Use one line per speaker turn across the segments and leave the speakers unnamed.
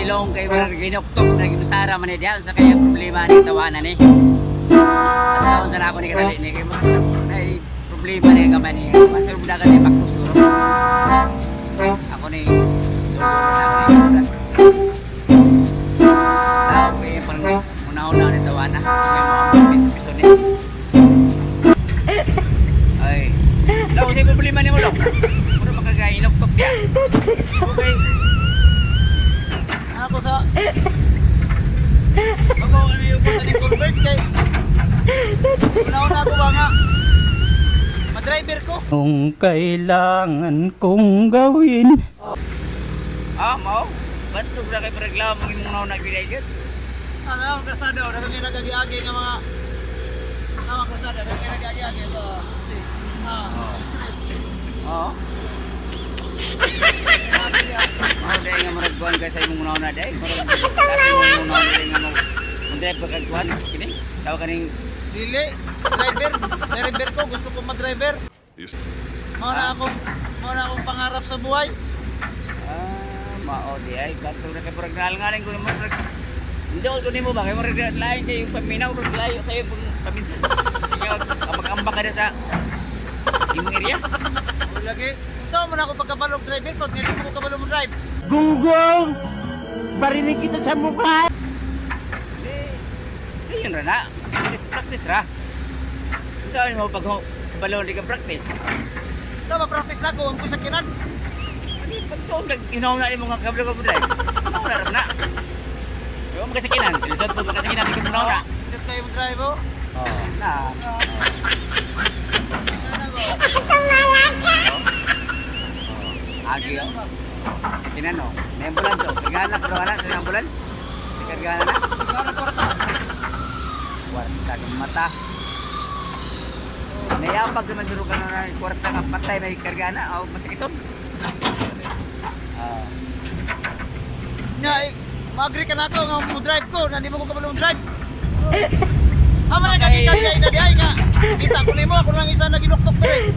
silong kay mga ginuktok na ginusara man diyan sa kaya problema ni tawanan ni. At taon sa ako ni kadali ni kay may problema ni kaman ni. Masud da kani pakkusuro. Ako ni tao ko yung pang una-una ni tawanan. Yung mga piso ni. Ay. Law sa problema ni mo lo. Puro makagainok-tok dia. Okay. Ako sa ako ano yung punta ni convert kay una-una ko ba nga madriver ko
Kung kailangan kong gawin
mao bantog na kay reklamo ang imong una-una gid ang kasada o naging nagagi-agi nga mga kasada naging nagagi-agi ito si dahil nga maragkuhan kayo sa imong una-una dahil kasi imong una-una dahil nga mag-drive ka kagkuhan kini tawag kaning dili driver ko gusto ko mag-driver mauna akong pangarap sa buhay mao di ay kanto na kay purag ngaling ko naman hindi ko nimo ba kay murag lain kay paminaw purag layo kayo paminsan sige ambak ka na sa imong area lagi so mo na ako pagkabalog driver ko ngayon ko kabalo mo drive
Gunggong! Barinig kita sa mukha!
Sige yun na practice ra saan mo pag balon di ka practice
so ma-practice na ko ang kusakinan
pag to inauna ni mga kabalo ko drive inauna ra na yung mga kasakinan ilusot po kasakinan di ka inauna
dito tayo mo drive oh
na agi kinano may ambulance kargahan na pero wala sa ambulance si kargahan na kwarta ng mata may apag naman suro ka na kwarta nga patay may kargahan na o masakiton
nga mag-agree ka na ako nga mo drive ko na di mo ko kabalong drive ama na kagikan na di ay nga kita ko nimo ako lang isa na ginuktok ko rin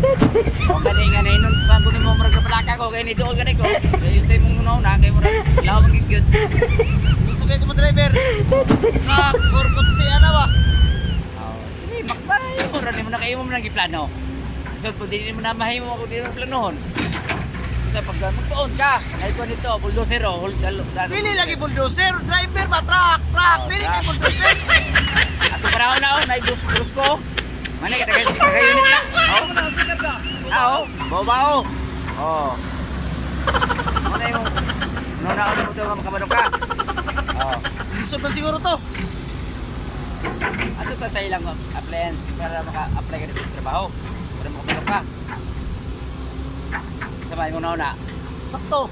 o gani nga na inon bago ni mo marag palaka ko kaya ni doon gani ko kaya sa imong una kaya marag lawang gigyot
gusto kayo ko driver sa kurkot si ano ba
sige makbay mo rin mo na kayo mo nang iplano so po din mo na mahimo ako din ang planohon sa pag magtuon ka ay ko nito bulldozer
dili lagi bulldozer driver ba truck dili kay bulldozer
ato para na na idus ko mani ka unit na bawo ano yung na mo to makabalo ka
lisod man siguro to
ato ta sa ilang appliance para maka-apply ka dito trabaho para makabalo ka sabay mo na
sakto